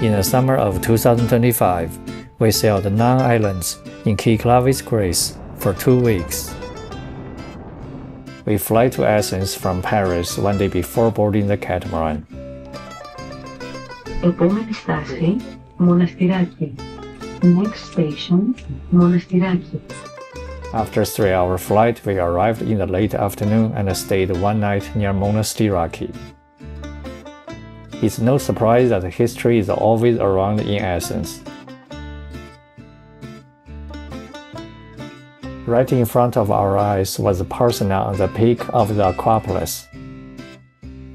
In the summer of 2025, we sailed 9 islands in Cyclades Greece for 2 weeks. We fly to Athens from Paris one day before boarding the catamaran. Επόμενη στάση, Μοναστηράκι. Next station, Μοναστηράκι. After a 3-hour flight, we arrived in the late afternoon and stayed one night near Monastiraki. It's no surprise that history is always around in Athens. Right in front of our eyes was the Parthenon on the peak of the Acropolis.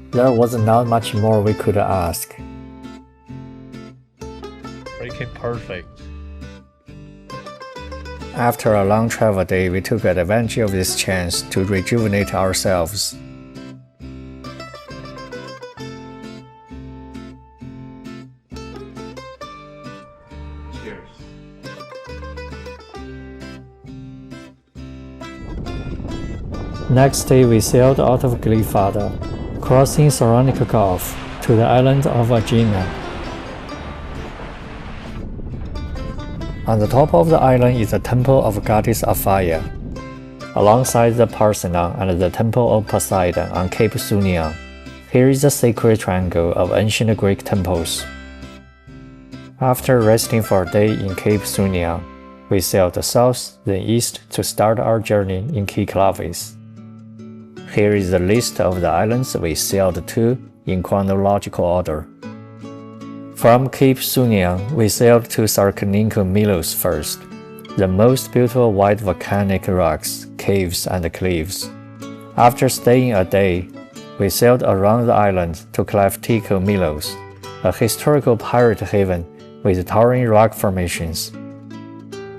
There was not much more we could ask. Freaking perfect. After a long travel day, we took advantage of this chance to rejuvenate ourselves. Cheers. Next day, we sailed out of Glyfada, crossing Saronic Gulf to the island of Aegina. On the top of the island is the temple of goddess Aphaia, alongside the Parthenon and the temple of Poseidon on Cape Sunion. Here is the sacred triangle of ancient Greek temples. After resting for a day in Cape Sunion, we sailed south then east to start our journey in Cyclades. Here is the list of the islands we sailed to in chronological order. From Cape Sunion, we sailed to Sarkanico Milos first, the most beautiful white volcanic rocks, caves, and cliffs. After staying a day, we sailed around the island to Kleftiko Milos, a historical pirate haven with towering rock formations.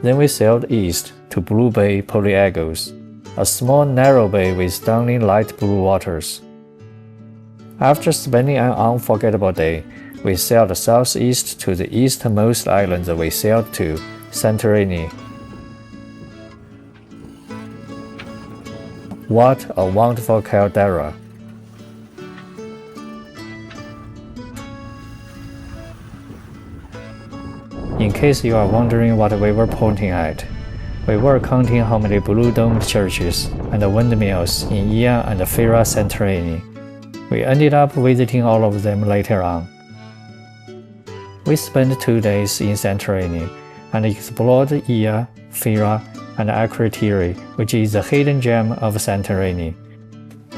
Then we sailed east to Blue Bay Polyagos, a small narrow bay with stunning light blue waters. After spending an unforgettable day, we sailed southeast to the eastmost island we sailed to, Santorini. What a wonderful caldera! In case you are wondering what we were pointing at, we were counting how many blue-domed churches and windmills in Ia and Fira Santorini. We ended up visiting all of them later on. We spent 2 days in Santorini and explored Ia, Fira, and Akrotiri, which is the hidden gem of Santorini.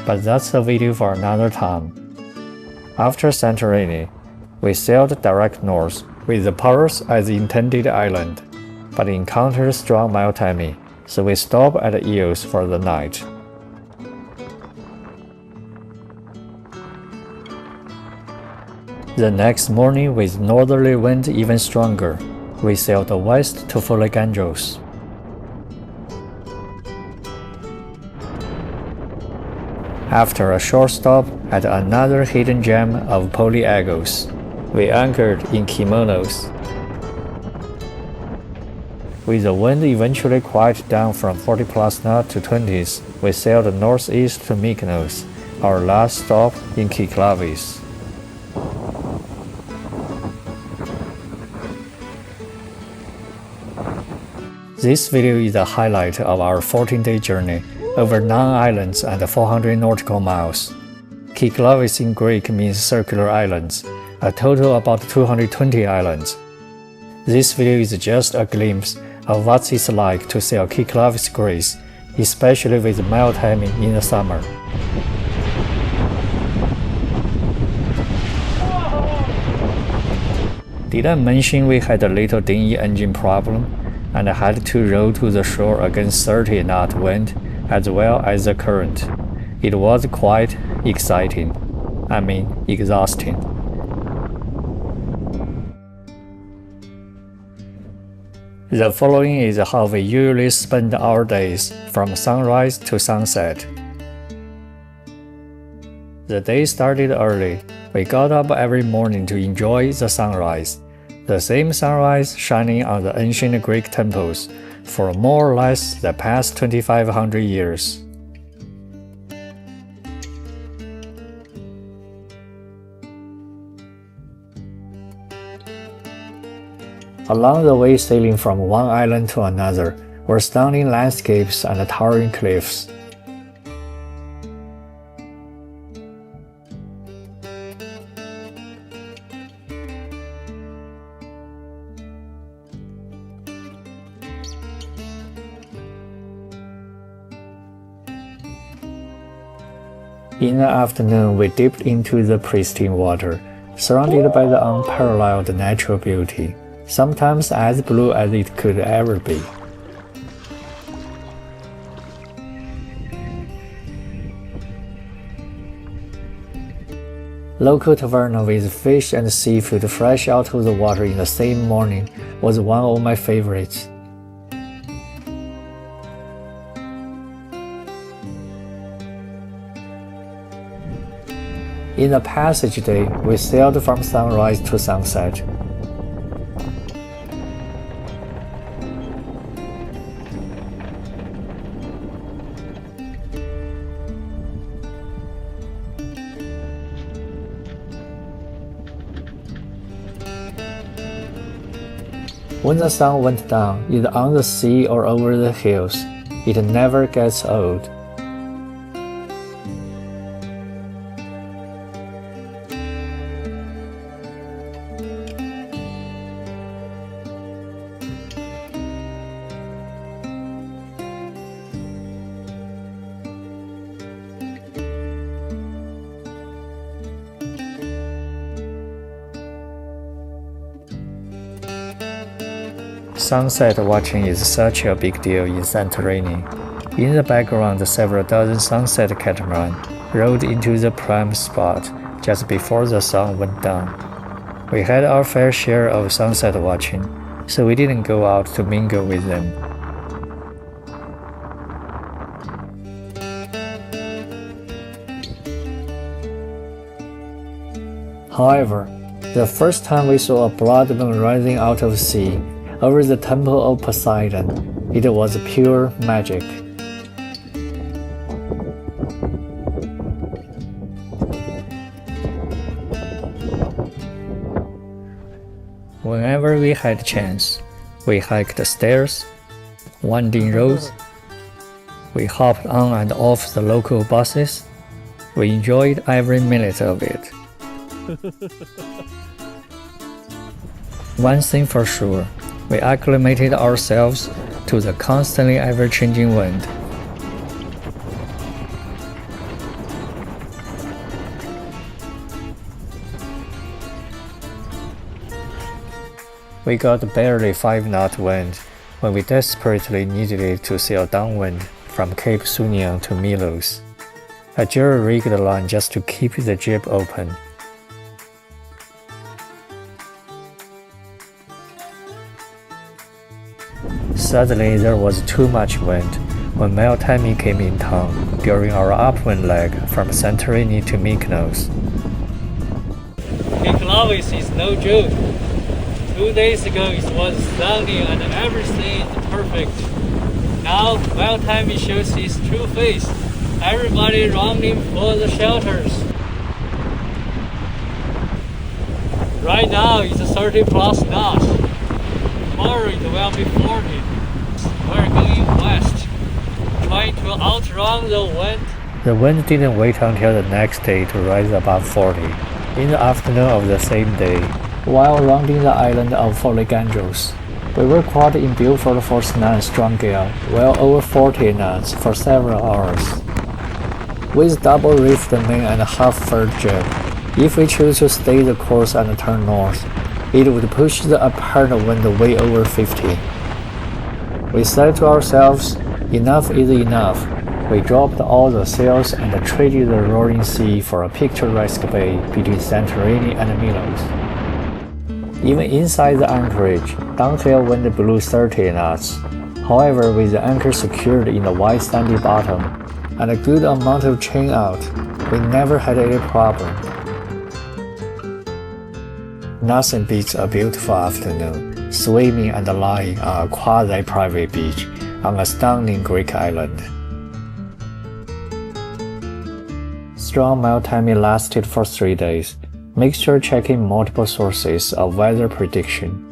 But that's a video for another time. After Santorini, we sailed direct north with the Paros as the intended island, but encountered strong Meltemi, so we stopped at Ios for the night. The next morning, with northerly wind even stronger, we sailed west to Folegandros. After a short stop at another hidden gem of Polyagos, we anchored in Kimonos. With the wind eventually quieted down from 40+ knots to 20s, we sailed northeast to Mykonos, our last stop in Cyclades. This video is a highlight of our 14-day journey over 9 islands and 400 nautical miles. Cyclades in Greek means circular islands, a total about 220 islands. This video is just a glimpse of what it's like to sail Cyclades Greece, especially with Meltemi in the summer. Did I mention we had a little dinghy engine problem and had to row to the shore against 30-knot wind as well as the current? It was quite exciting. Exhausting. The following is how we usually spend our days from sunrise to sunset. The day started early. We got up every morning to enjoy the sunrise. The same sunrise shining on the ancient Greek temples for more or less the past 2,500 years. Along the way, sailing from one island to another were stunning landscapes and towering cliffs. In the afternoon, we dipped into the pristine water, surrounded by the unparalleled natural beauty, sometimes as blue as it could ever be. Local taverna with fish and seafood fresh out of the water in the same morning was one of my favorites. In the passage day, we sailed from sunrise to sunset. When the sun went down, either on the sea or over the hills, it never gets old. Sunset watching is such a big deal in Santorini. In the background, several dozen sunset catamaran rode into the prime spot just before the sun went down. We had our fair share of sunset watching, so we didn't go out to mingle with them. However, the first time we saw a blood moon rising out of the sea over the temple of Poseidon, it was pure magic. Whenever we had a chance, we hiked the stairs, winding roads, we hopped on and off the local buses. We enjoyed every minute of it. One thing for sure, we acclimated ourselves to the constantly ever-changing wind. We got barely 5-knot wind when we desperately needed it to sail downwind from Cape Sunion to Milos. I jury-rigged the line just to keep the jib open. Suddenly, there was too much wind when Meltemi came in town during our upwind leg from Santorini to Mykonos. Cyclades is no joke. 2 days ago it was stunning and everything is perfect. Now Meltemi shows his true face. Everybody running for the shelters. Right now it's 30 plus knots. Tomorrow it will be 40. We're going west, trying to outrun the wind. The wind didn't wait until the next day to rise above 40. In the afternoon of the same day, while rounding the island of Foligandros, we were caught in Beaufort Force 9 strong gale, well over 40 knots for several hours. With double-reefed main and half-furled jib, if we chose to stay the course and turn north, it would push the apparent wind way over 50. We said to ourselves, enough is enough. We dropped all the sails and traded the roaring sea for a picturesque bay between Santorini and Milos. Even inside the anchorage, downhill wind blew 30 knots. However, with the anchor secured in the wide sandy bottom and a good amount of chain out, we never had any problem. Nothing beats a beautiful afternoon, swimming and lying on a quasi-private beach on a stunning Greek island. Strong Meltemi lasted for 3 days. Make sure checking multiple sources of weather prediction.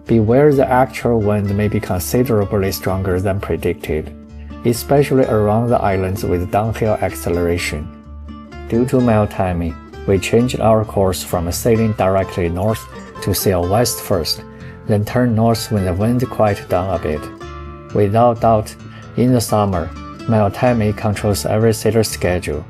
Beware the actual wind may be considerably stronger than predicted, especially around the islands with downhill acceleration. Due to Meltemi, we changed our course from sailing directly north to sail west first, then turn north when the wind quieted down a bit. Without doubt, in the summer, Meltemi controls every sailor's schedule.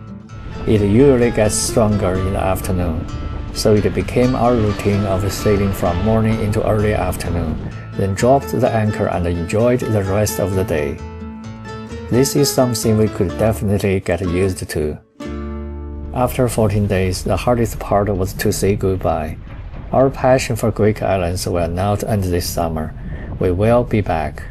It usually gets stronger in the afternoon, so it became our routine of sailing from morning into early afternoon, then dropped the anchor and enjoyed the rest of the day. This is something we could definitely get used to. After 14 days, the hardest part was to say goodbye. Our passion for Greek islands will not end this summer. We will be back.